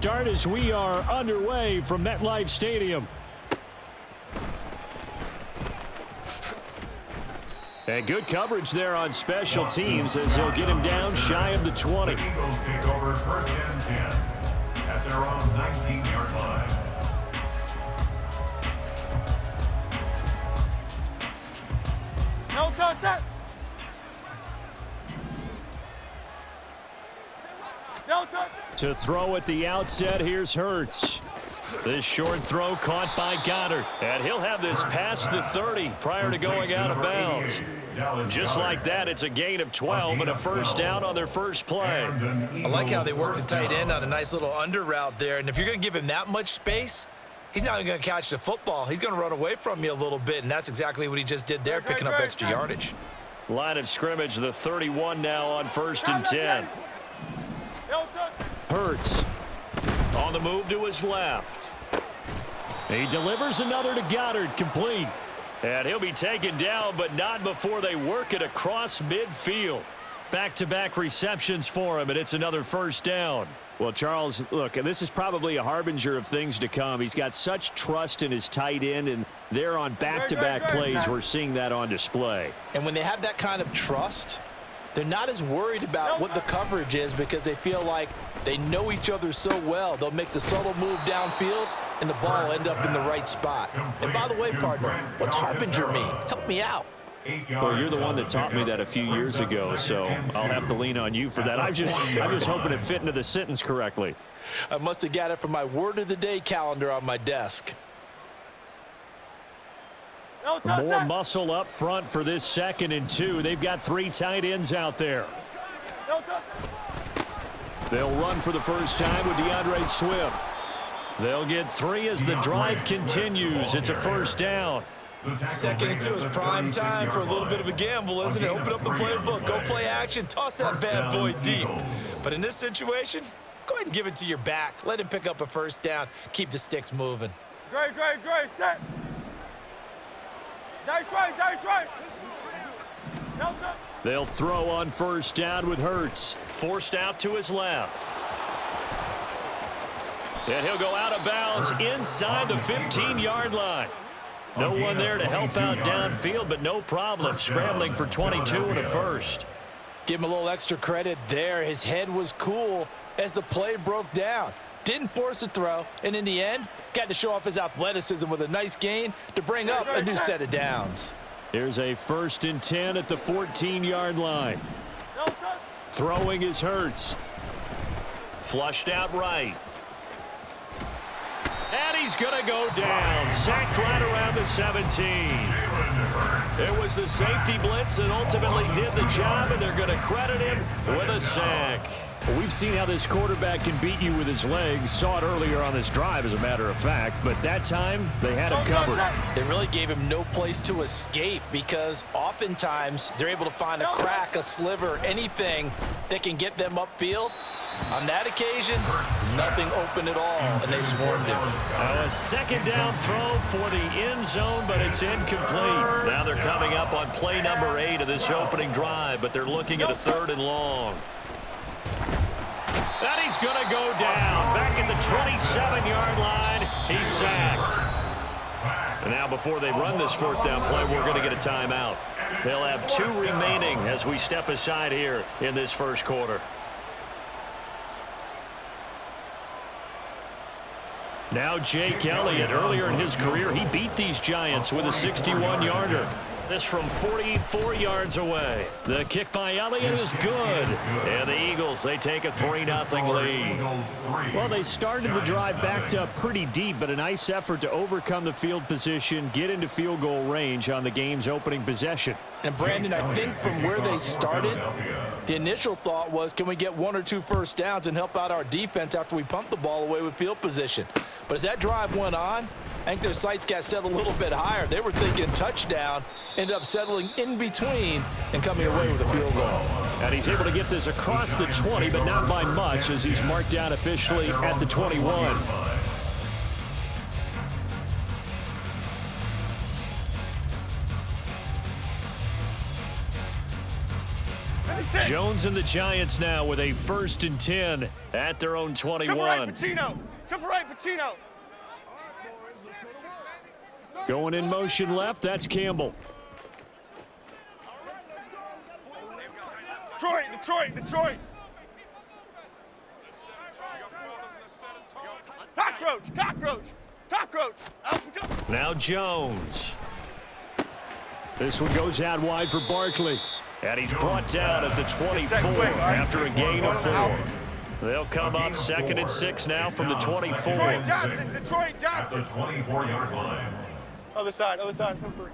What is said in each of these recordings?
Start as we are underway from MetLife Stadium. And good coverage there on special teams as he'll get him down shy of the 20. The Eagles take over first and 10 at their own 19-yard line. No touch. No touch. To throw at the outset, here's Hurts. This short throw caught by Goddard. And he'll have this past the 30 prior to going out of bounds. Just like that, it's a gain of 12 and a first down on their first play. I like how they work the tight end on a nice little under route there. And if you're going to give him that much space, he's not going to catch the football. He's going to run away from you a little bit, and that's exactly what he just did there, picking up extra yardage. Line of scrimmage, the 31 now on first and 10. Hurts on the move to his left. He delivers another to Goddard, complete. And he'll be taken down, but not before they work it across midfield. Back-to-back receptions for him, and it's another first down. Well, Charles, look, this is probably a harbinger of things to come. He's got such trust in his tight end, and there on back-to-back plays, we're seeing that on display. And when they have that kind of trust, they're not as worried about what the coverage is because they feel like they know each other so well. They'll make the subtle move downfield, and the ball will end up in the right spot. And by the way, partner, what's harbinger mean? Help me out. Well, you're the one that taught me that a few years ago, so I'll have to lean on you for that. I'm just hoping it fit into the sentence correctly. I must have got it from my word of the day calendar on my desk. More muscle up front for this 2nd and 2. They've got 3 tight ends out there. They'll run for the first time with DeAndre Swift. They'll get 3 as the drive continues. It's a first down. 2nd and 2 is prime time for a little bit of a gamble, isn't it? Open up the playbook, go play action, toss that bad boy deep. But in this situation, go ahead and give it to your back. Let him pick up a first down. Keep the sticks moving. Great, set. Nice right. No touch. They'll throw on first down with Hurts. Forced out to his left. And he'll go out of bounds inside the 15-yard line. No one there to help out downfield, but no problem. Scrambling for 22 and a first. Give him a little extra credit there. His head was cool as the play broke down. Didn't force a throw, and in the end, got to show off his athleticism with a nice gain to bring up a new set of downs. Here's a 1st and 10 at the 14-yard line. Throwing is Hurts. Flushed out right. And he's going to go down. Sacked right around the 17. It was the safety blitz that ultimately did the job, and they're going to credit him with a sack. Well, we've seen how this quarterback can beat you with his legs. Saw it earlier on this drive, as a matter of fact. But that time, they had him covered. They really gave him no place to escape because oftentimes they're able to find a crack, a sliver, anything that can get them upfield. On that occasion, nothing open at all, and they swarmed him. A 2nd down throw for the end zone, but it's incomplete. Now they're coming up on play number 8 of this opening drive, but they're looking at a 3rd and long. And he's going to go down. Back at the 27-yard line, he's sacked. And now before they run this 4th down play, we're going to get a timeout. They'll have 2 remaining as we step aside here in this first quarter. Now Jake Elliott, earlier in his career, he beat these Giants with a 61-yarder. This from 44 yards away. The kick by Elliott is good. And the Eagles, they take a 3-0 lead. Well, they started the drive backed up pretty deep, but a nice effort to overcome the field position, get into field goal range on the game's opening possession. And Brandon, I think from where they started, the initial thought was, can we get 1 or 2 first downs and help out our defense after we pump the ball away with field position? But as that drive went on, I think their sights got set a little bit higher. They were thinking touchdown, ended up settling in between and coming away with a field goal. And he's able to get this across the 20, but not by much, as he's marked down officially at the 21. 6. Jones and the Giants now with a 1st and 10 at their own 21. Triple right, Pacino. Triple right, Pacino. Going in motion left, that's Campbell. Detroit. Cockroach. Now Jones. This one goes out wide for Barkley. And he's brought down at the 24 after a gain of 4. They'll come up 2nd and 6 now from the 24. Detroit Johnson. At the 24-yard line. Other side. Come free.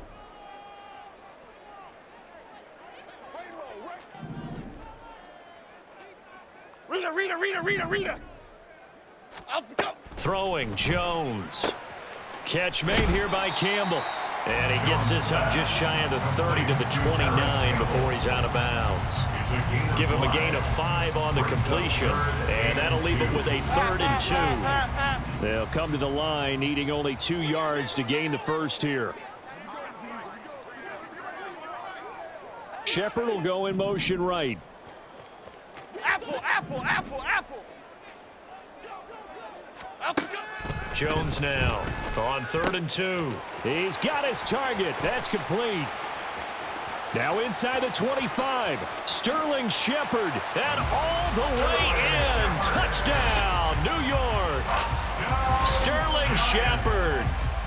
Rita. Throwing Jones. Catch made here by Campbell. And he gets this up just shy of the 30 to the 29 before he's out of bounds. Give him a gain of 5 on the completion. And that'll leave it with a 3rd and 2. They'll come to the line needing only 2 yards to gain the first here. Shepard will go in motion right. Apple. Jones now on 3rd and 2. He's got his target. That's complete. Now inside the 25. Sterling Shepard. And all the way in. Touchdown, New York. Sterling Shepard.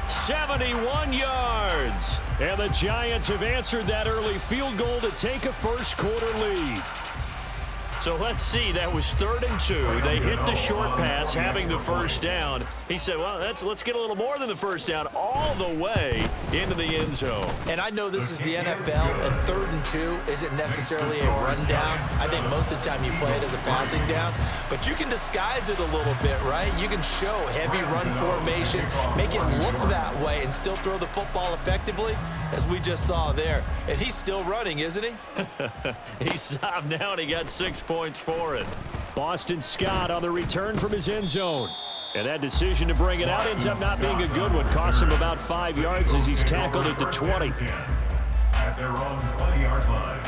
71 yards. And the Giants have answered that early field goal to take a first quarter lead. So let's see, that was 3rd and 2. They hit the short pass, having the first down. He said, well, let's get a little more than the first down, all the way into the end zone. And I know this is the NFL, and 3rd and 2 isn't necessarily a rundown. I think most of the time you play it as a passing down. But you can disguise it a little bit, right? You can show heavy run formation, make it look that way, and still throw the football effectively, as we just saw there. And he's still running, isn't he? He stopped now, and he got 6 points for it. Boston Scott on the return from his end zone. And that decision to bring it out ends up not being a good one. Cost him about 5 yards as he's tackled at the 20. At their own 20-yard line.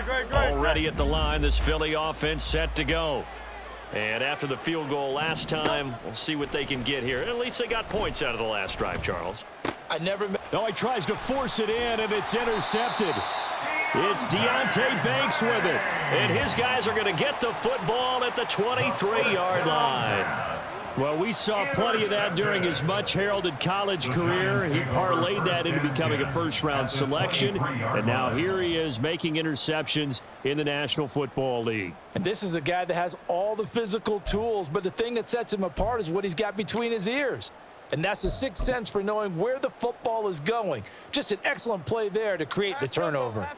Great. Already at the line, this Philly offense set to go. And after the field goal last time, we'll see what they can get here. At least they got points out of the last drive, Charles. No, he tries to force it in, and it's intercepted. It's Deonte Banks with it. And his guys are going to get the football at the 23-yard line. Well, we saw plenty of that during his much-heralded college career. He parlayed that into becoming a first-round selection, and now here he is making interceptions in the National Football League. And this is a guy that has all the physical tools, but the thing that sets him apart is what he's got between his ears. And that's the sixth sense for knowing where the football is going. Just an excellent play there to create the turnover.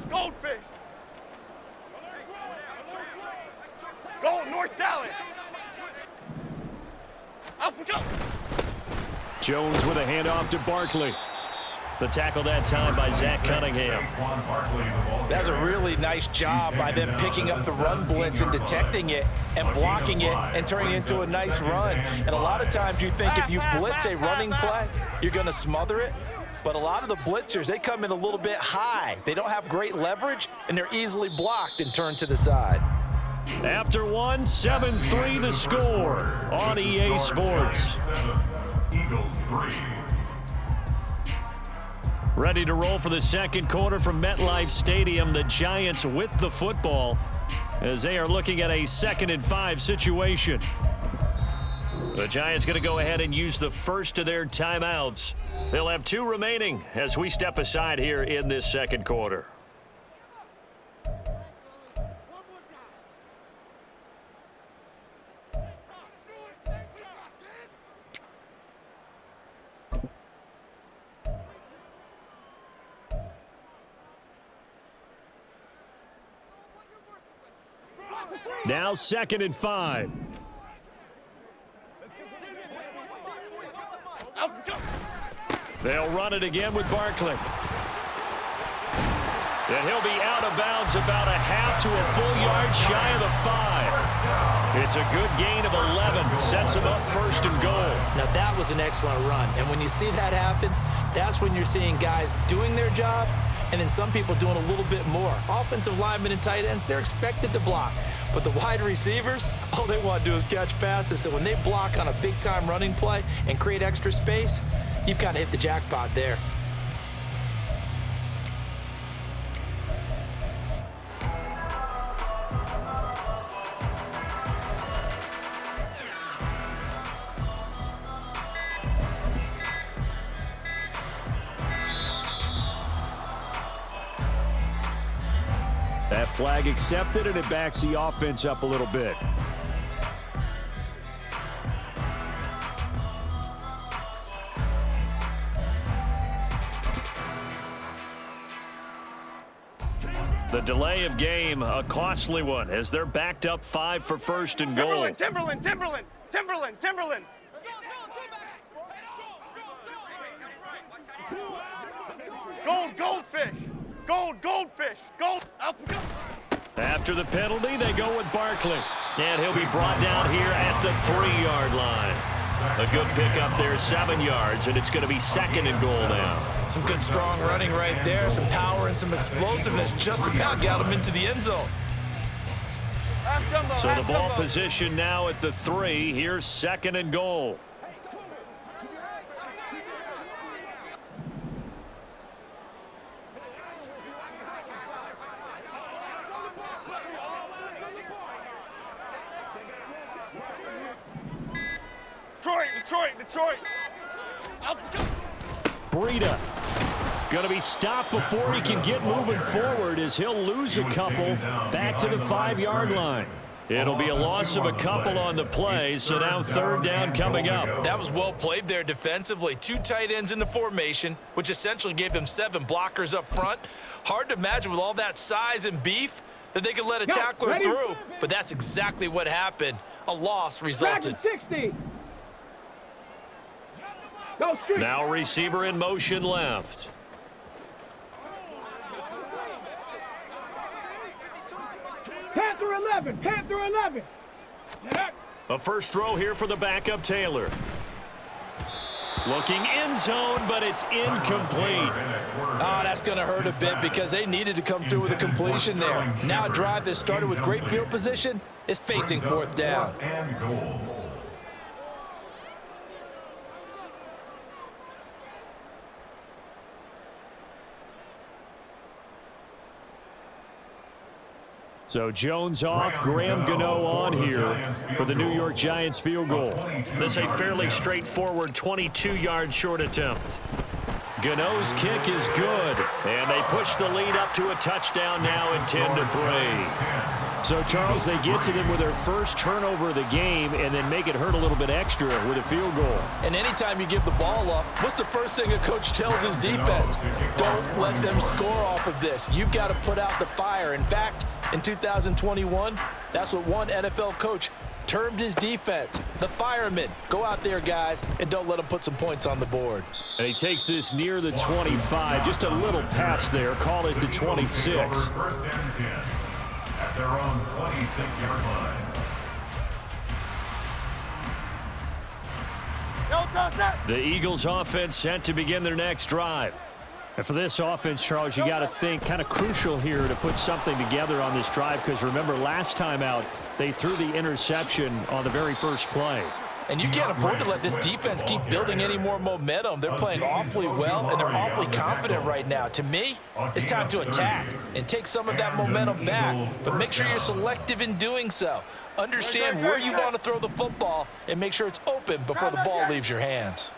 Goldfish. Gold, North Salad. Up we go. Jones with a handoff to Barkley. The tackle that time by Zach Cunningham. That's a really nice job by them picking up the run blitz and detecting it and blocking it and turning it into a nice run. And a lot of times you think if you blitz a running play, you're going to smother it. But a lot of the blitzers, they come in a little bit high. They don't have great leverage, and they're easily blocked and turned to the side. After one, 7-3 the score on EA Sports. Eagles 3. Ready to roll for the second quarter from MetLife Stadium. The Giants with the football as they are looking at a 2nd and 5 situation. The Giants going to go ahead and use the first of their timeouts. They'll have 2 remaining as we step aside here in this second quarter. Now 2nd and 5. They'll run it again with Barkley. And he'll be out of bounds about a half to a full yard shy of the 5. It's a good gain of 11. Sets him up first and goal. Now, that was an excellent run. And when you see that happen, that's when you're seeing guys doing their job and then some people doing a little bit more. Offensive linemen and tight ends, they're expected to block. But the wide receivers, all they want to do is catch passes. So when they block on a big-time running play and create extra space, you've kind of hit the jackpot there. That flag accepted, and it backs the offense up a little bit. The delay of game, a costly one, as they're backed up 5 for first and goal. Timberland. Goldfish. After the penalty, they go with Barkley. And he'll be brought down here at the 3-yard line. A good pickup there, 7 yards, and it's going to be second and goal now. Some good strong running right there, some power and some explosiveness just about got him into the end zone. So the ball position now at the 3. Here's second and goal. Detroit. Breida going to be stopped before he can get moving forward as he'll lose a couple back to the 5-yard line. It'll be a loss of a couple on the play, so now third down coming up. That was well played there defensively. 2 tight ends in the formation, which essentially gave them 7 blockers up front. Hard to imagine with all that size and beef that they could let a tackler through, but that's exactly what happened. A loss resulted. 60. Now receiver in motion left. Panther 11. A first throw here for the backup Taylor. Looking end zone, but it's incomplete. Oh, that's going to hurt a bit because they needed to come through with a completion there. Now a drive that started with great field position is facing fourth down. So Jones off, Graham Gano on here for the New York Giants field goal. This a fairly straightforward 22-yard short attempt. Gano's kick is good, and they push the lead up to a touchdown now at 10-3. So, Charles, they get to them with their first turnover of the game and then make it hurt a little bit extra with a field goal. And anytime you give the ball up, what's the first thing a coach tells his defense? Don't let them score off of this. You've got to put out the fire. In fact, in 2021, that's what one NFL coach termed his defense, the firemen. Go out there, guys, and don't let them put some points on the board. And he takes this near the 25. Just a little pass there. Call it the 26. First and 10 at their own 26-yard line. The Eagles offense set to begin their next drive. And for this offense, Charles, you got to think kind of crucial here to put something together on this drive because remember last time out they threw the interception on the very first play. And you can't afford to let this defense keep building any more momentum. They're playing awfully well, and they're awfully confident right now. To me, it's time to attack and take some of that momentum back, but make sure you're selective in doing so. Understand where you want to throw the football and make sure it's open before the ball leaves your hands.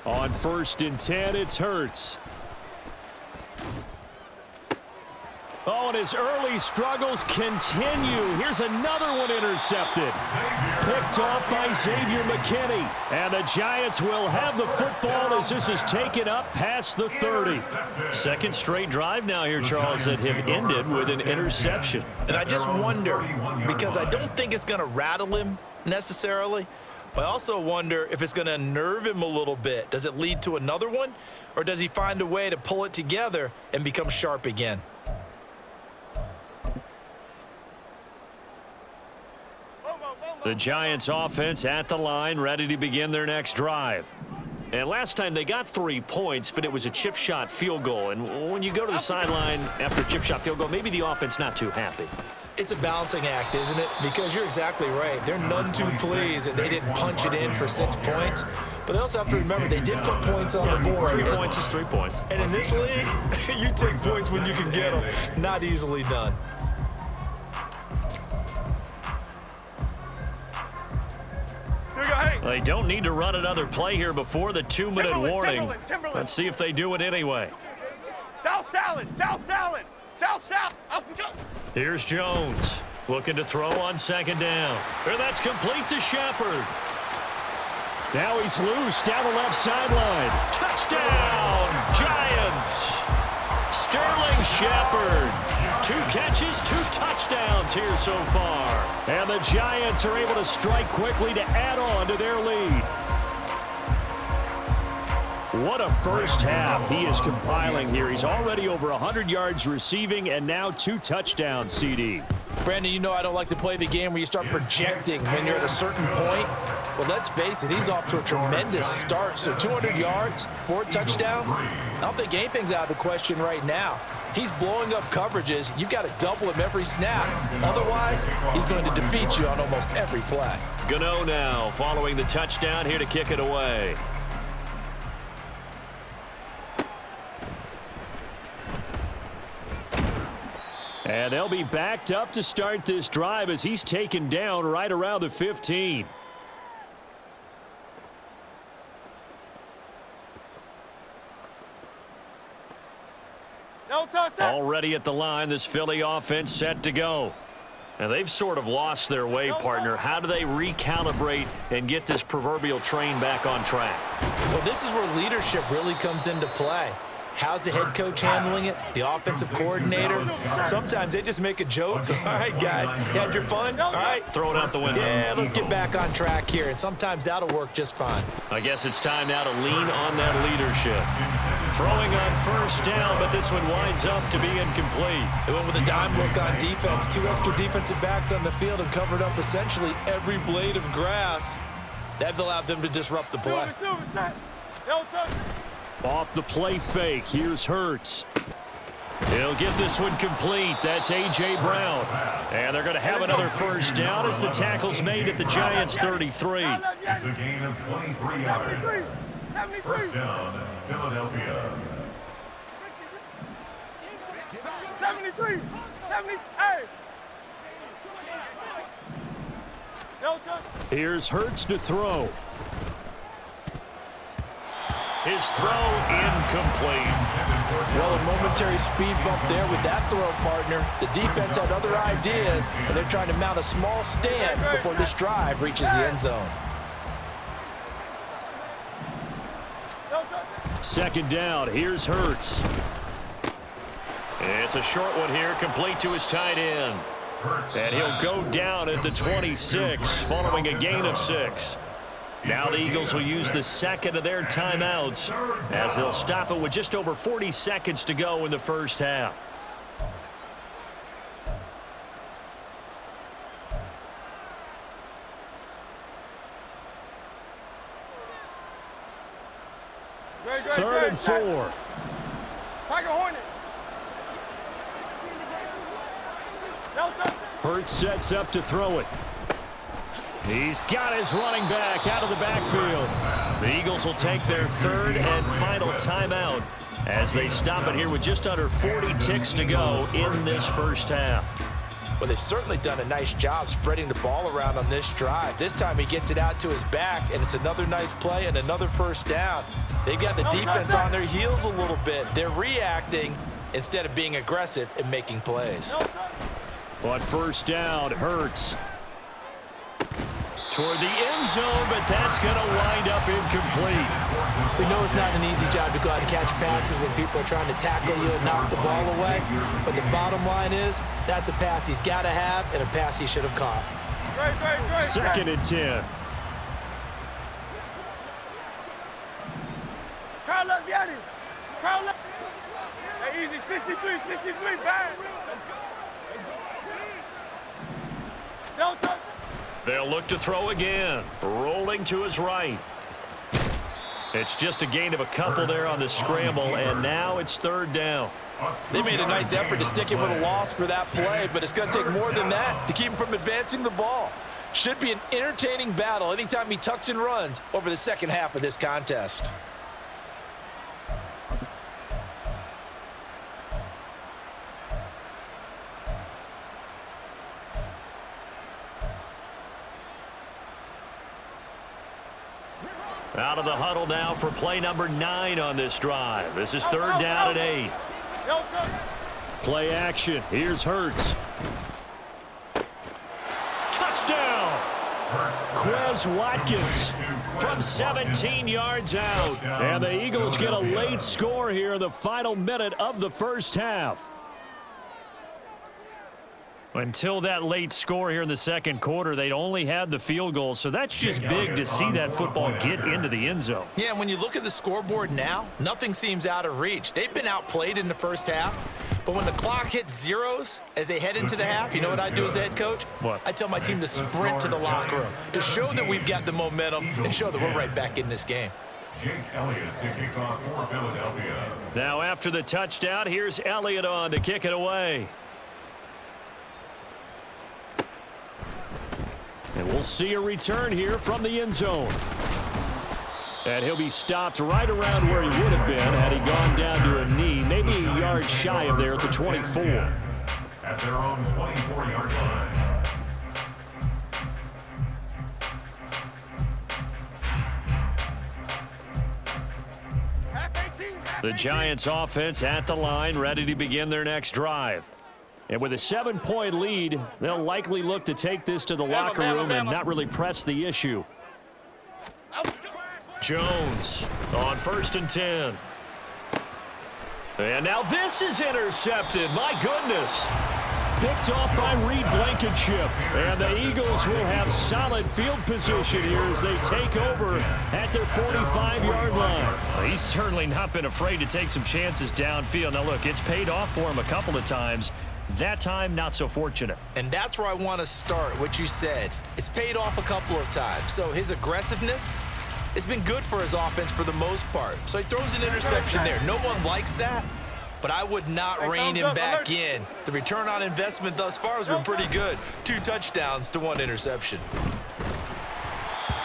On first and 10, it's Hurts. Oh, and his early struggles continue. Here's another one intercepted. Picked off by Xavier McKinney. And the Giants will have the football as this is taken up past the 30. Second straight drive now here, Charles, that have ended with an interception. And I just wonder, because I don't think it's going to rattle him necessarily, I also wonder if it's going to unnerve him a little bit. Does it lead to another one, or does he find a way to pull it together and become sharp again? The Giants offense at the line, ready to begin their next drive. And last time they got 3 points, but it was a chip shot field goal. And when you go to the sideline after a chip shot field goal, maybe the offense not too happy. It's a balancing act, isn't it? Because you're exactly right. They're none too pleased that they didn't punch it in for 6 points. But they also have to remember they did put points on the board. 3 points is 3 points. And in this league, you take points when you can get them. Not easily done. They don't need to run another play here before the 2-minute warning. Let's see if they do it anyway. South salad, south salad, south salad. Here's Jones looking to throw on 2nd down. And that's complete to Shepard. Now he's loose down the left sideline. Touchdown, Giants. Sterling Shepard. 2 catches, 2 touchdowns here so far. And the Giants are able to strike quickly to add on to their lead. What a first half he is compiling here. He's already over 100 yards receiving and now 2 touchdowns, CD. Brandon, you know I don't like to play the game where you start projecting when you're at a certain point. Well, let's face it, he's off to a tremendous start. So 200 yards, 4 touchdowns. I don't think anything's out of the question right now. He's blowing up coverages. You've got to double him every snap. Otherwise, he's going to defeat you on almost every play. Gano now following the touchdown here to kick it away. And they'll be backed up to start this drive as he's taken down right around the 15. No touch that. Already at the line, this Philly offense set to go. And they've sort of lost their way, partner. How do they recalibrate and get this proverbial train back on track? Well, this is where leadership really comes into play. How's the head coach handling it? The offensive coordinator? Sometimes they just make a joke. All right, guys, you had your fun? All right. Throw it out the window. Yeah, let's get back on track here. And sometimes that'll work just fine. I guess it's time now to lean on that leadership. Throwing on 1st down, but this one winds up to be incomplete. They went with a dime look on defense. 2 extra defensive backs on the field and covered up essentially every blade of grass. That allowed them to disrupt the play. No touch. Off the play fake, here's Hurts. He'll get this one complete. That's A.J. Brown. And they're going to have another 1st down as the tackle's made at the Giants' 33. It's a gain of 23 yards. 1st down, Philadelphia. 73. 78. No touch. Here's Hurts to throw. His throw incomplete. Well, a momentary speed bump there with that throw, partner. The defense had other ideas, and they're trying to mount a small stand before this drive reaches the end zone. 2nd down, here's Hurts. It's a short one here, complete to his tight end. And he'll go down at the 26 following a gain of 6. Now the Eagles will use the 2nd of their timeouts as they'll stop it with just over 40 seconds to go in the 1st half. Third and 4. Tiger Hornet. No touch. Hurts sets up to throw it. He's got his running back out of the backfield. The Eagles will take their 3rd and final timeout as they stop it here with just under 40 ticks to go in this 1st half. Well, they've certainly done a nice job spreading the ball around on this drive. This time he gets it out to his back, and it's another nice play and another 1st down. They've got the defense on their heels a little bit. They're reacting instead of being aggressive and making plays. On 1st down, Hurts. Toward the end zone, but that's going to wind up incomplete. We know it's not an easy job to go out and catch passes when people are trying to tackle you and knock the ball away. But the bottom line is, that's a pass he's got to have and a pass he should have caught. Great. 2nd and 10. 63, 63, bang. No touch. They'll look to throw again. Rolling to his right. It's just a gain of a couple there on the scramble, and now it's third down. They made a nice effort to stick him with a loss for that play, but it's going to take more than that to keep him from advancing the ball. Should be an entertaining battle anytime he tucks and runs over the second half of this contest. Out of the huddle now for play number 9 on this drive. This is third down and 8. Play action. Here's Hurts. Touchdown! Quez Watkins from 17 yards out. And the Eagles get a late score here in the final minute of the first half. Until that late score here in the second quarter, they'd only had the field goal, so that's just big to see that football get into the end zone. Yeah, when you look at the scoreboard now, nothing seems out of reach. They've been outplayed in the first half, but when the clock hits zeros as they head into the half, you know what I do as head coach? What? I tell my team to sprint to the locker room to show that we've got the momentum and show that we're right back in this game. Jake Elliott to kick off for Philadelphia. Now after the touchdown, here's Elliott on to kick it away. And we'll see a return here from the end zone. And he'll be stopped right around where he would have been had he gone down to a knee, maybe a yard shy of there at the 24. At their own 24-yard line. The Giants offense at the line, ready to begin their next drive. And with a 7-point lead, they'll likely look to take this to the locker room and not really press the issue. Jones on 1st and 10. And now this is intercepted. My goodness. Picked off by Reed Blankenship. And the Eagles will have solid field position here as they take over at their 45-yard line. He's certainly not been afraid to take some chances downfield. Now, look, it's paid off for him a couple of times. That time, not so fortunate. And that's where I want to start, what you said. It's paid off a couple of times. So his aggressiveness has been good for his offense for the most part. So he throws an interception there. No one likes that, but I would not rein him back in. The return on investment thus far has been pretty good. 2 touchdowns to 1 interception.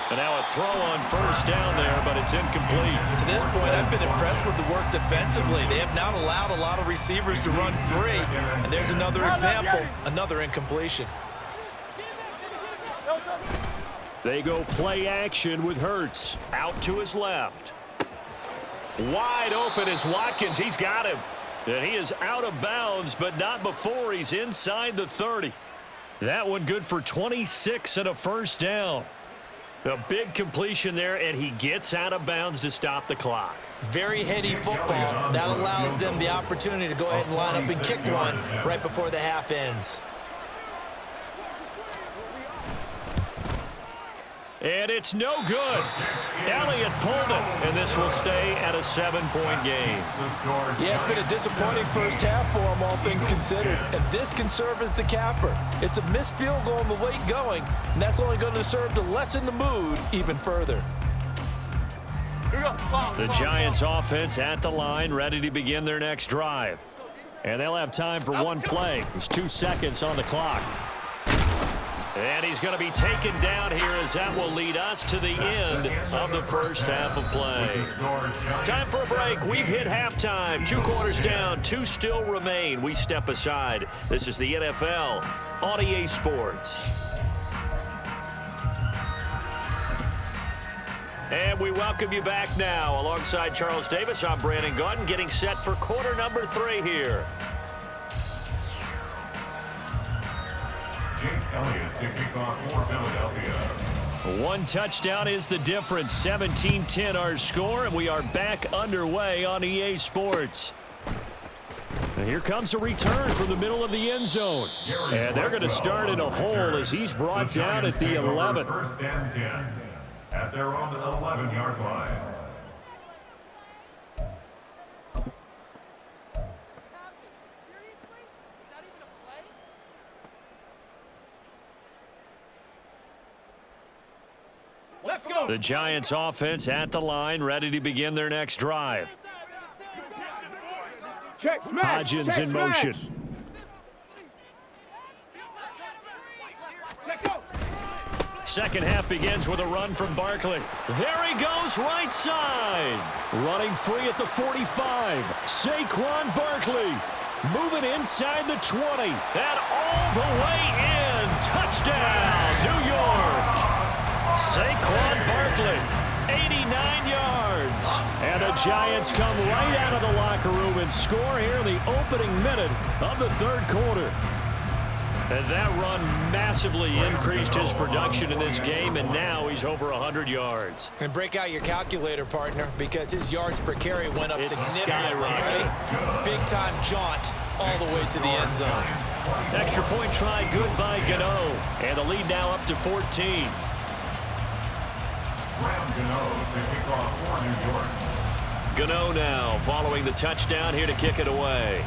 And now a throw on 1st down there, but it's incomplete. To this point, I've been impressed with the work defensively. They have not allowed a lot of receivers to run free. And there's another example, another incompletion. They go play action with Hurts. Out to his left. Wide open is Watkins. He's got him. And he is out of bounds, but not before he's inside the 30. That one good for 26 and a 1st down. A big completion there, and he gets out of bounds to stop the clock. Very heady football. That allows them the opportunity to go ahead and line up and kick one right before the half ends. And it's no good. Elliott pulled it, and this will stay at a 7-point game. Yeah, it's been a disappointing first half for them, all things considered. And this can serve as the capper. It's a missed field goal in the late going, and that's only going to serve to lessen the mood even further. The Giants offense at the line, ready to begin their next drive. And they'll have time for one play. There's 2 seconds on the clock. And he's going to be taken down here as that will lead us to the end of the first half of play. Time for a break. We've hit halftime. 2 quarters down, 2 still remain. We step aside. This is the NFL on EA Sports. And we welcome you back now. Alongside Charles Davis, I'm Brandon Gaudin, getting set for quarter number 3 here. Jake Elliott to kick off for Philadelphia. 1 touchdown is the difference. 17-10 our score, and we are back underway on EA Sports. And here comes a return from the middle of the end zone. And they're going to start in a hole as he's brought down at the 11. 1st and 10 at their own 11-yard line. Let's go. The Giants offense at the line, ready to begin their next drive. Check smash. Hodgins Check in motion. smash. Let's go. Second half begins with a run from Barkley. There he goes, right side. Running free at the 45. Saquon Barkley moving inside the 20. And all the way in. Touchdown, New York. Saquon Barkley, 89 yards. And the Giants come right out of the locker room and score here in the opening minute of the third quarter. And that run massively increased his production in this game, and now he's over 100 yards. And break out your calculator, partner, because his yards per carry went up It's significantly. skyrocketed. Big-time jaunt all the way to the end zone. Extra point try good by Gano. And the lead now up to 14. Graham Gano to kick off for New York. Gano now following the touchdown here to kick it away.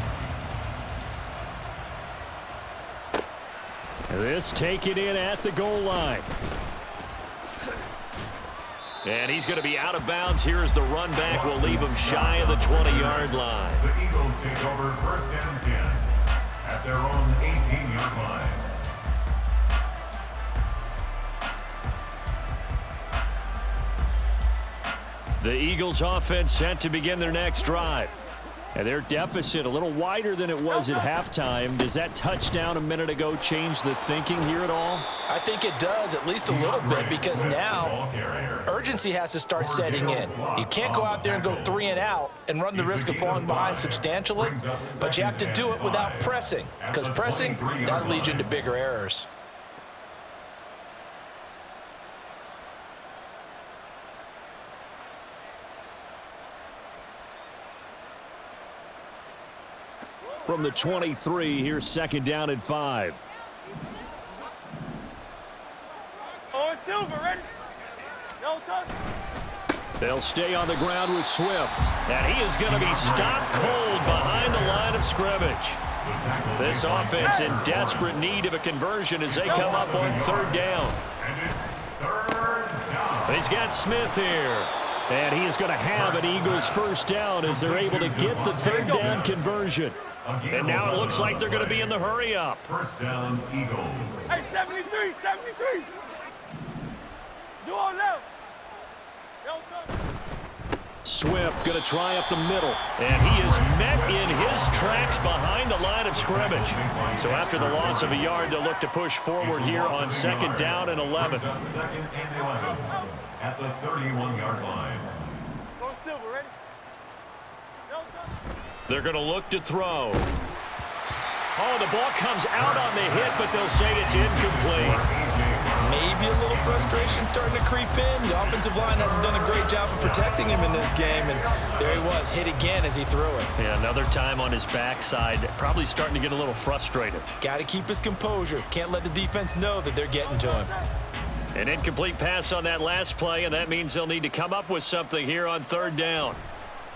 This taken in at the goal line. And he's going to be out of bounds here as the run back will leave him shy of the 20-yard line. The Eagles take over first and 10 at their own 18-yard line. The Eagles offense set to begin their next drive. And their deficit a little wider than it was at halftime. Does that touchdown a minute ago change the thinking here at all? I think it does, at least a little bit, because now urgency has to start setting in. You can't go out there and go 3 and out and run the risk of falling behind substantially, but you have to do it without pressing, because pressing, that'll lead you into bigger errors. From the 23, here's second down and 5. Oh, it's Silver, ready? No touch. They'll stay on the ground with Swift. And he is going to be stopped cold behind the line of scrimmage. This offense in desperate need of a conversion as they come up on third down. And it's third down. He's got Smith here. And he is going to have an Eagles first down as they're able to get the third down conversion. And now it looks like they're going to be in the hurry up. First down, Eagles. Hey, 73, 73. Do all left. No touch. Swift going to try up the middle. And he is met in his tracks behind the line of scrimmage. So after the loss of a yard, they'll look to push forward here on second down and 11. Brings up second and 11 at the 31-yard line. Go Silver, ready? No touch. They're going to look to throw. Oh, the ball comes out on the hit, but they'll say it's incomplete. Maybe a little frustration starting to creep in. The offensive line hasn't done a great job of protecting him in this game, and there he was, hit again as he threw it. Yeah, another time on his backside, probably starting to get a little frustrated. Got to keep his composure. Can't let the defense know that they're getting to him. An incomplete pass on that last play, and that means they'll need to come up with something here on third down.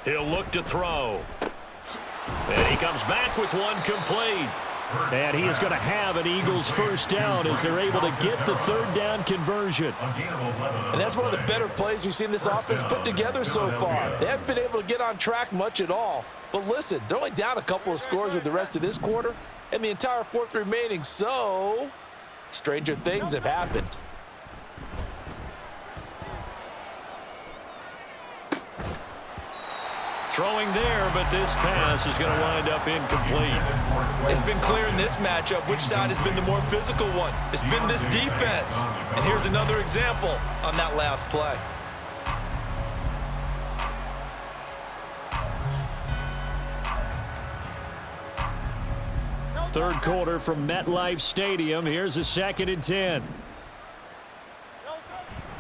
He'll look to throw. And he comes back with one complete. And he is going to have an Eagles first down as they're able to get the third down conversion. And that's one of the better plays we've seen this offense put together so far. They haven't been able to get on track much at all. But listen, they're only down a couple of scores with the rest of this quarter and the entire fourth remaining, so stranger things have happened. Throwing there, but this pass is going to wind up incomplete. It's been clear in this matchup which side has been the more physical one. It's been this defense. And here's another example on that last play. Third quarter from MetLife Stadium. Here's a second and 10.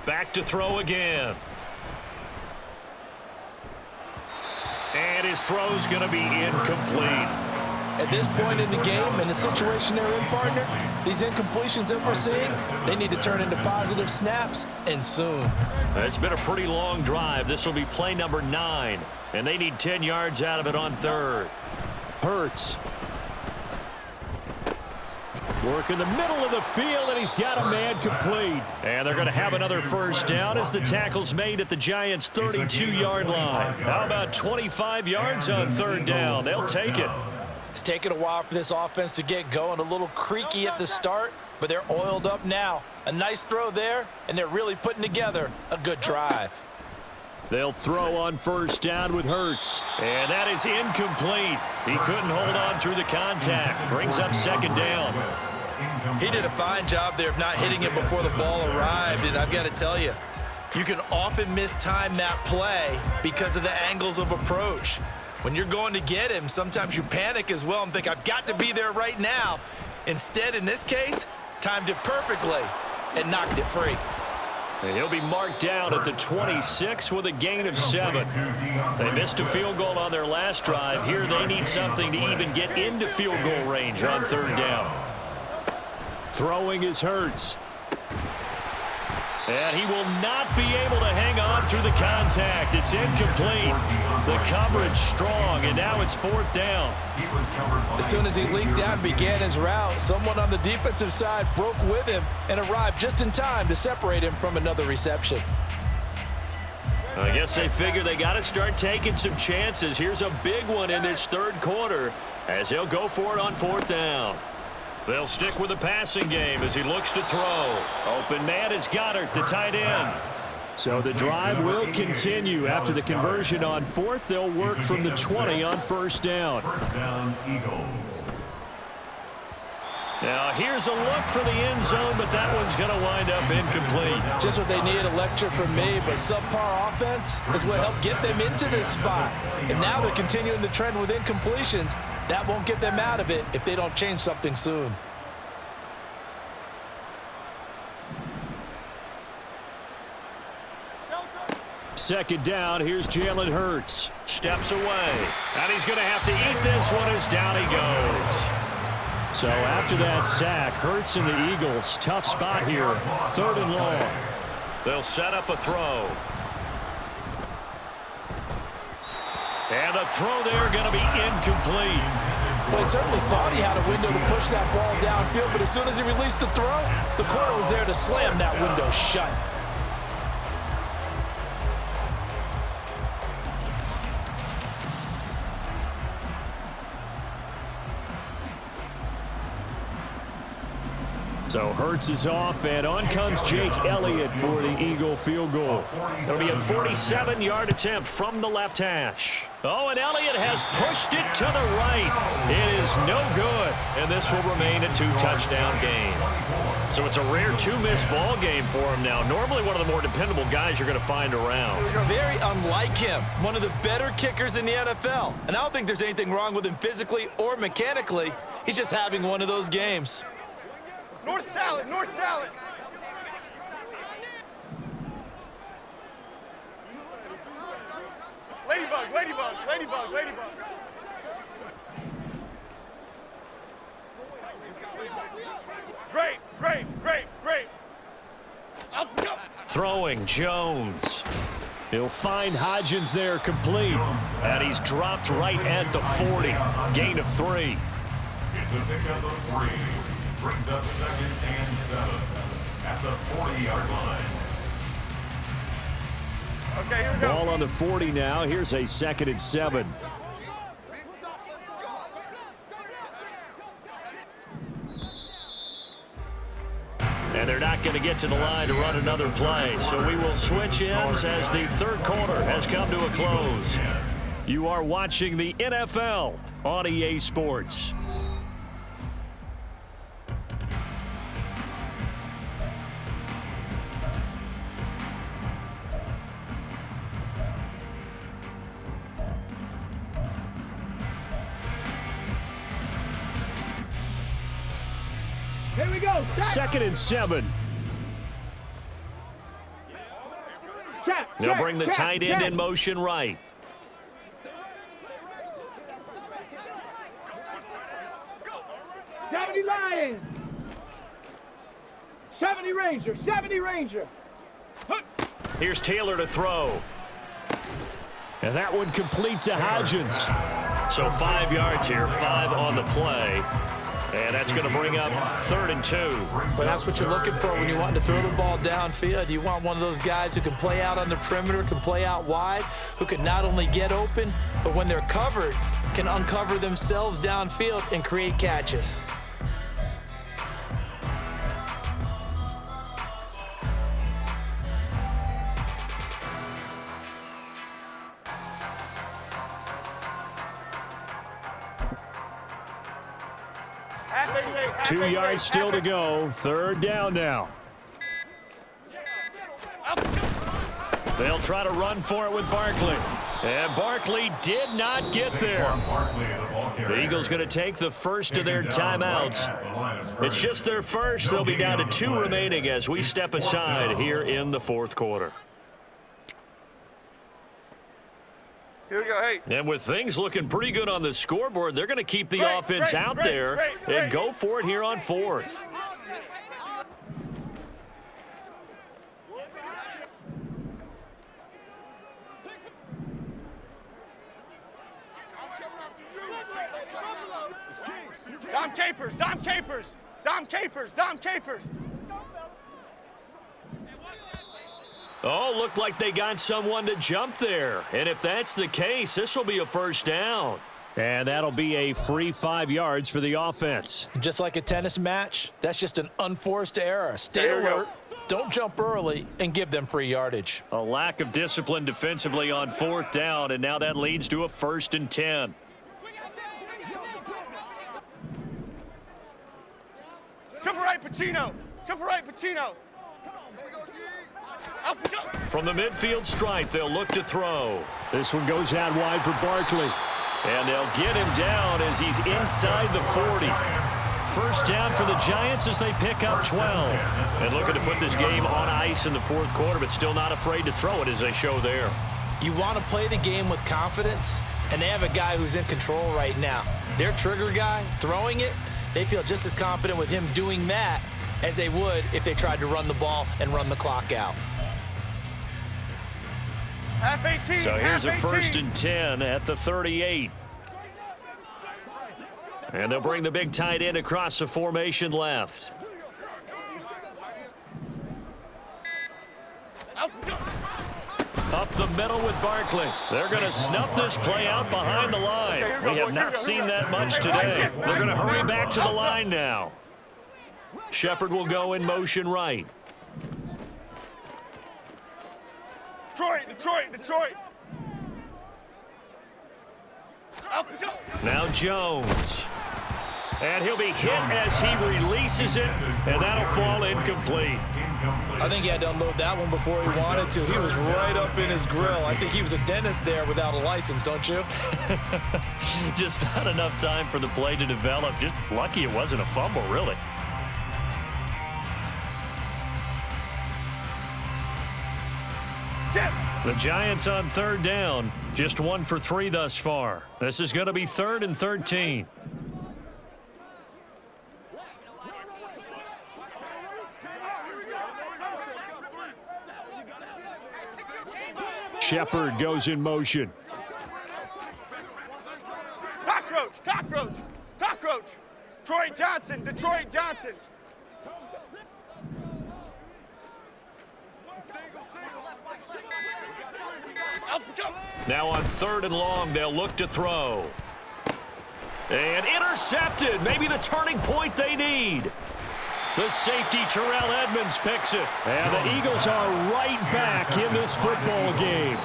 Back to throw again. And his throw's going to be incomplete. At this point in the game, in the situation they're in, partner, these incompletions that we're seeing, they need to turn into positive snaps, and soon. It's been a pretty long drive. This will be play number 9, and they need 10 yards out of it on third. Hurts. Working the middle of the field, and he's got a man complete. And they're going to have another first down as the tackle's made at the Giants' 32-yard line. How about 25 yards on third down? They'll take it. It's taken a while for this offense to get going. A little creaky at the start, but they're oiled up now. A nice throw there, and they're really putting together a good drive. They'll throw on first down with Hurts. And that is incomplete. He couldn't hold on through the contact. Brings up second down. He did a fine job there of not hitting it before the ball arrived, and I've got to tell you, you can often mistime that play because of the angles of approach. When you're going to get him, sometimes you panic as well and think, I've got to be there right now. Instead, in this case, timed it perfectly and knocked it free. And he'll be marked down at the 26 with a gain of 7. They missed a field goal on their last drive. Here they need something to even get into field goal range on third down. Throwing is Hurts. And he will not be able to hang on through the contact. It's incomplete. The coverage strong, and now it's fourth down. As soon as he leaked out and began his route, someone on the defensive side broke with him and arrived just in time to separate him from another reception. I guess they figure they got to start taking some chances. Here's a big one in this third quarter as he'll go for it on fourth down. They'll stick with the passing game as he looks to throw. Open man is Goddard, the tight end. So the drive will continue. After the conversion on fourth, they'll work from the 20 on first down. First down, Eagles. Now here's a look for the end zone, but that one's going to wind up incomplete. Just what they needed, a lecture from me, but subpar offense is what helped get them into this spot. And now they're continuing the trend with incompletions. That won't get them out of it if they don't change something soon. Second down, here's Jalen Hurts. Steps away, and he's going to have to eat this one as down he goes. So after that sack, Hurts and the Eagles, tough spot here, third and long. They'll set up a throw. And the throw there going to be incomplete. Well, he certainly thought he had a window to push that ball downfield, but as soon as he released the throw, the corner was there to slam that window shut. So Hurts is off, and on comes Jake Elliott for the Eagle field goal. It'll be a 47-yard attempt from the left hash. Oh, and Elliott has pushed it to the right. It is no good, and this will remain a 2-touchdown game. So it's a rare 2-miss ball game for him now. Normally one of the more dependable guys you're going to find around. Very unlike him. One of the better kickers in the NFL. And I don't think there's anything wrong with him physically or mechanically. He's just having one of those games. North salad, north salad. Ladybug, ladybug, ladybug, ladybug. Great, great, great, great. Up, go. Throwing Jones. He'll find Hodgins there complete. And he's dropped right at the 40. Gain of 3. It's a pickup of 3. Brings up second and 7 at the 40-yard line. Okay, here we go. Ball on the 40 now. Here's a second and 7. And they're not going to get to the line to run another play. So we will switch ends as the third quarter has come to a close. You are watching the NFL on EA Sports. Here we go. Second and 7. They'll bring the tight end in motion right. Lions. 70 Ranger, 70 Ranger. Here's Taylor to throw. And that one complete to Hodgins. So 5 yards here, 5 on the play. And that's going to bring up 3rd and 2. But that's what you're looking for when you want to throw the ball downfield. You want one of those guys who can play out on the perimeter, can play out wide, who can not only get open, but when they're covered, can uncover themselves downfield and create catches. Half 88, half 2 88, yards still half to go. 3rd down now. They'll try to run for it with Barkley. And Barkley did not get there. The Eagles going to take the first of their timeouts. It's just their first. They'll be down to 2 remaining as we step aside here in the 4th quarter. Here we go, hey. And with things looking pretty good on the scoreboard, they're going to keep the offense out there and go for it here on 4th. Dom Capers, Dom Capers, Dom Capers, Dom Capers. Oh, looked like they got someone to jump there. And if that's the case, this will be a 1st down. And that'll be a free 5 yards for the offense. Just like a tennis match, that's just an unforced error. Stay alert, don't jump early, and give them free yardage. A lack of discipline defensively on 4th down, and now that leads to a 1st and 10. Triple right, Pacino. Triple right, Pacino. Up we go. From the midfield stripe, they'll look to throw. This one goes out wide for Barkley. And they'll get him down as he's inside the 40. 1st down for the Giants as they pick up 12. And looking to put this game on ice in the 4th quarter, but still not afraid to throw it as they show there. You want to play the game with confidence, and they have a guy who's in control right now. Their trigger guy, throwing it, they feel just as confident with him doing that as they would if they tried to run the ball and run the clock out. Half 18, So here's a half 1st 18. and 10 at the 38. And they'll bring the big tight end across the formation left. Up the middle with Barkley. They're going to snuff this play out behind the line. We have not seen that much today. They're going to hurry back to the line now. Shepard will go in motion right. Detroit. Up we go. Now Jones. And he'll be hit as he releases it, and that'll fall incomplete. I think he had to unload that one before he wanted to. He was right up in his grill. I think he was a dentist there without a license, don't you? Just not enough time for the play to develop. Just lucky it wasn't a fumble, really. The Giants on 3rd down. Just 1 for 3 thus far. This is going to be 3rd and 13. Shepard goes in motion. Cockroach. Detroit Johnson. Up we go. Now on 3rd and long, they'll look to throw. And intercepted. Maybe the turning point they need. The safety, Terrell Edmonds, picks it. And the Eagles are right back in this football game.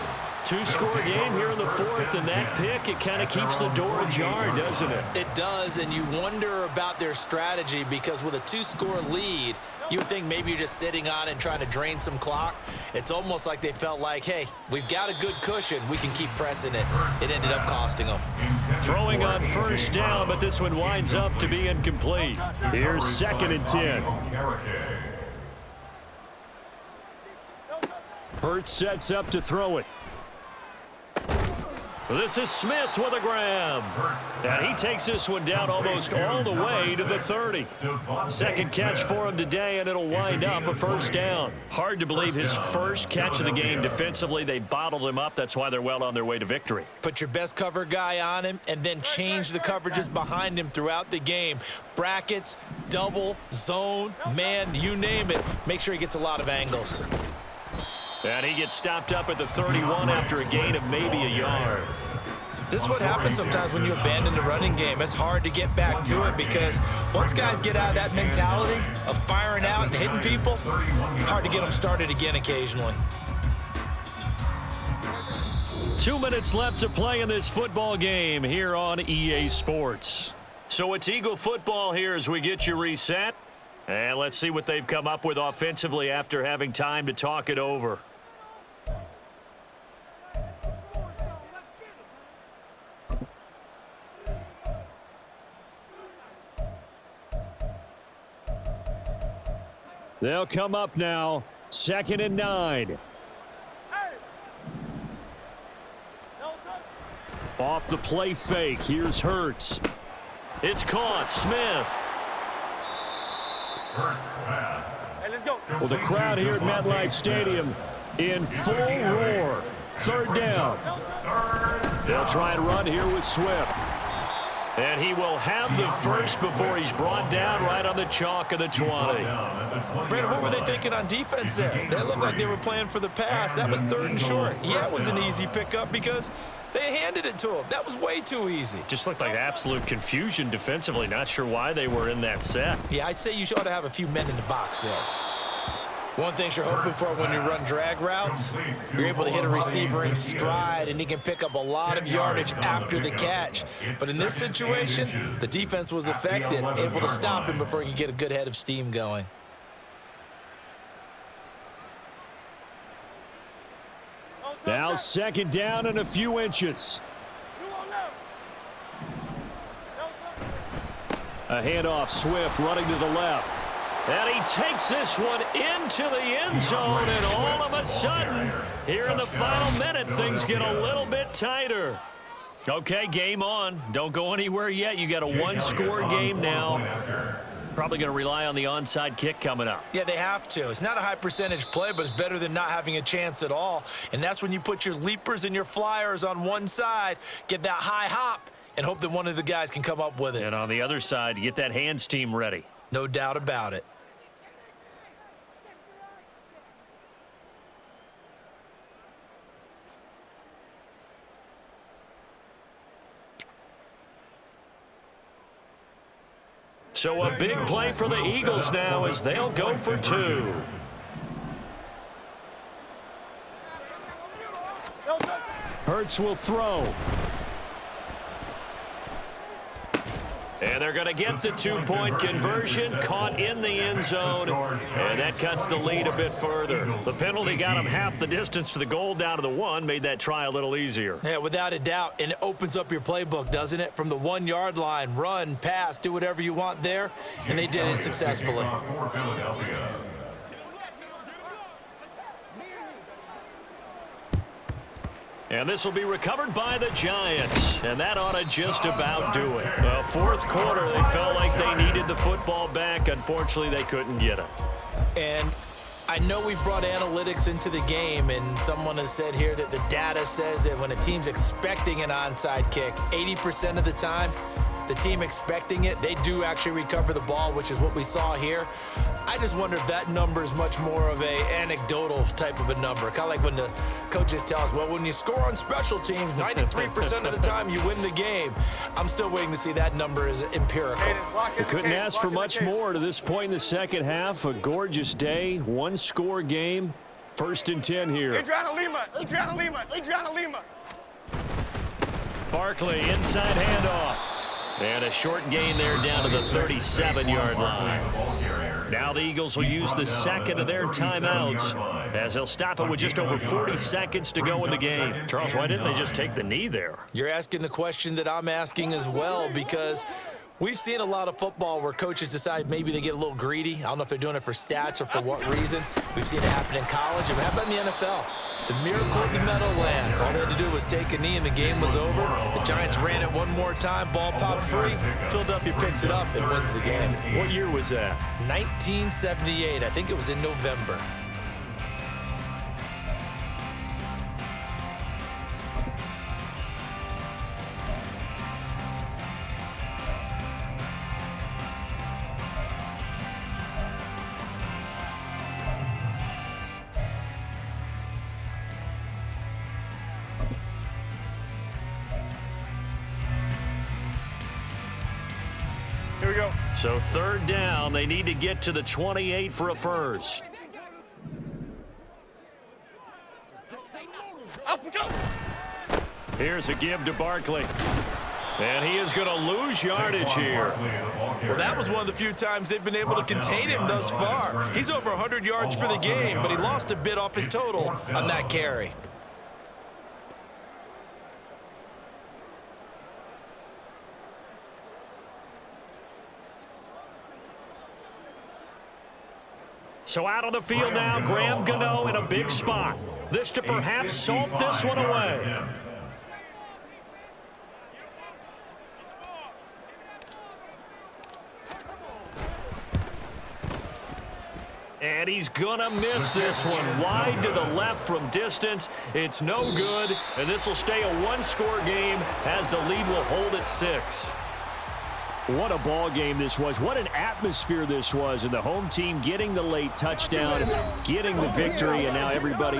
2-score game here in the 4th, and that pick, it kind of keeps the door ajar, doesn't it? It does, and you wonder about their strategy because with a 2-score lead, you would think maybe you're just sitting on it and trying to drain some clock. It's almost like they felt like, hey, we've got a good cushion. We can keep pressing it. It ended up costing them. Throwing on 1st down, but this one winds up to be incomplete. Here's 2nd and 10. Hurts sets up to throw it. This is Smith with a grab. And he takes this one down almost all the way to the 30. Second catch for him today, and it'll wind up a first down. Hard to believe his first catch of the game defensively. They bottled him up. That's why they're well on their way to victory. Put your best cover guy on him and then change the coverages behind him throughout the game. Brackets, double, zone, man, you name it. Make sure he gets a lot of angles. And he gets stopped up at the 31 after a gain of maybe a yard. This is what happens sometimes when you abandon the running game. It's hard to get back to it because once guys get out of that mentality of firing out and hitting people, hard to get them started again occasionally. 2 minutes left to play in this football game here on EA Sports. So it's Eagle football here as we get you reset. And let's see what they've come up with offensively after having time to talk it over. They'll come up now, 2nd and 9. Off the play fake, here's Hurts. It's caught, Smith. Hey, let's go. Well, the crowd here at MetLife Stadium in full roar. 3rd down. They'll try and run here with Swift. And he will have the first before he's brought down right on the chalk of the 20. Brandon, what were they thinking on defense there? That looked like they were playing for the pass. That was 3rd and short. Yeah, it was an easy pickup because they handed it to him. That was way too easy. Just looked like absolute confusion defensively. Not sure why they were in that set. Yeah, I'd say you ought to have a few men in the box there. One thing you're hoping for when you run drag routes, you're able to hit a receiver in stride, and he can pick up a lot of yardage after the catch. But in this situation, the defense was effective, able to stop him before he could get a good head of steam going. Now 2nd down and a few inches. A handoff, Swift running to the left. And he takes this one into the end zone, and all of a sudden, here in the final minute, things get a little bit tighter. Okay, game on. Don't go anywhere yet. You got a one-score game now. Probably going to rely on the onside kick coming up. Yeah, they have to. It's not a high percentage play, but it's better than not having a chance at all. And that's when you put your leapers and your flyers on one side, get that high hop, and hope that one of the guys can come up with it. And on the other side, you get that hands team ready. No doubt about it. So a big play for the Eagles now as they'll go for 2. Hurts will throw. And they're going to get the 2-point conversion, caught in the end zone, and that cuts the lead a bit further. The penalty got them half the distance to the goal down to the 1, made that try a little easier. Yeah, without a doubt, and it opens up your playbook, doesn't it? From the 1-yard line, run, pass, do whatever you want there, and they did it successfully. And this will be recovered by the Giants, and that ought to just about do it. Well, 4th quarter, they felt like they needed the football back. Unfortunately, they couldn't get it. And I know we brought analytics into the game, and someone has said here that the data says that when a team's expecting an onside kick, 80% of the time, the team expecting it, they do actually recover the ball, which is what we saw here. I just wonder if that number is much more of a anecdotal type of a number. Kind of like when the coaches tell us, well, when you score on special teams, 93% of the time you win the game. I'm still waiting to see that number is empirical. We couldn't ask for much more to this point in the second half. A gorgeous day, 1-score game. 1st and 10 here. Adriana Lima. Barkley, inside handoff. And a short gain there down to the 37-yard line. Now the Eagles will use the 2nd of their timeouts as they'll stop it with just over 40 seconds to go in the game. Charles, why didn't they just take the knee there? You're asking the question that I'm asking as well, because We've seen a lot of football where coaches decide maybe they get a little greedy. I don't know if they're doing it for stats or for what reason. We've seen it happen in college, and what happened in the NFL. The miracle of the Meadowlands. All they had to do was take a knee, and the game was over. The Giants ran it one more time. Ball popped free. Philadelphia picks it up and wins the game. What year was that? 1978. I think it was in November. Here we go. So third down, they need to get to the 28 for a first. Up we go. Here's a give to Barkley. And he is going to lose yardage here. Well, that was one of the few times they've been able to contain him thus far. He's over 100 yards for the game, but he lost a bit off his total on that carry. So out on the field now, Graham Gano in a big spot. This to perhaps salt this one away. And he's going to miss this one. Wide to the left from distance. It's no good, and this will stay a one-score game as the lead will hold at 6. What a ball game this was. What an atmosphere this was. And the home team getting the late touchdown, getting the victory, and now everybody